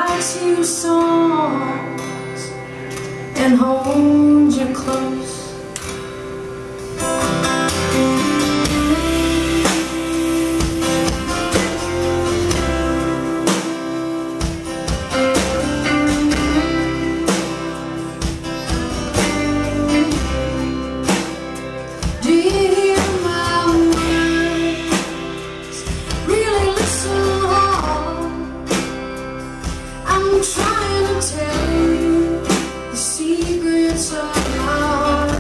writes you songs and holds you close. Trying to tell you the secrets of my heart.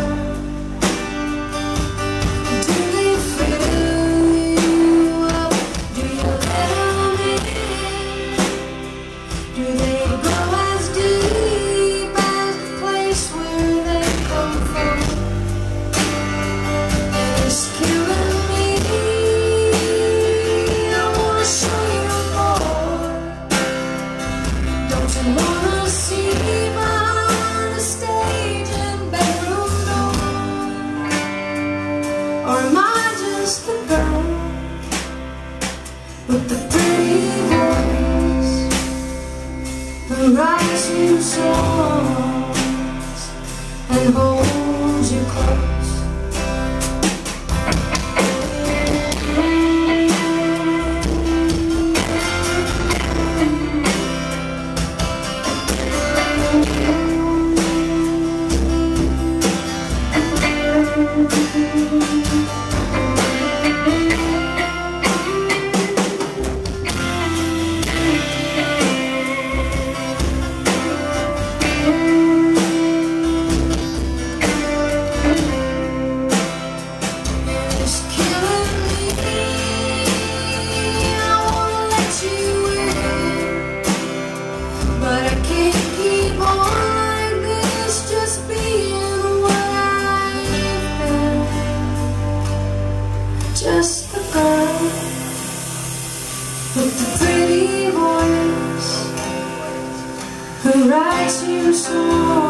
Do they fill you up? Do you let them in? Do they go as deep as the place where they come from? It's killing me. I wanna show you more. Don't you wanna see behind the stage and bedroom door? Or am I just the girl with the pretty voice who writes you songs and holds you close? Just the girl with the pretty voice who writes you songs.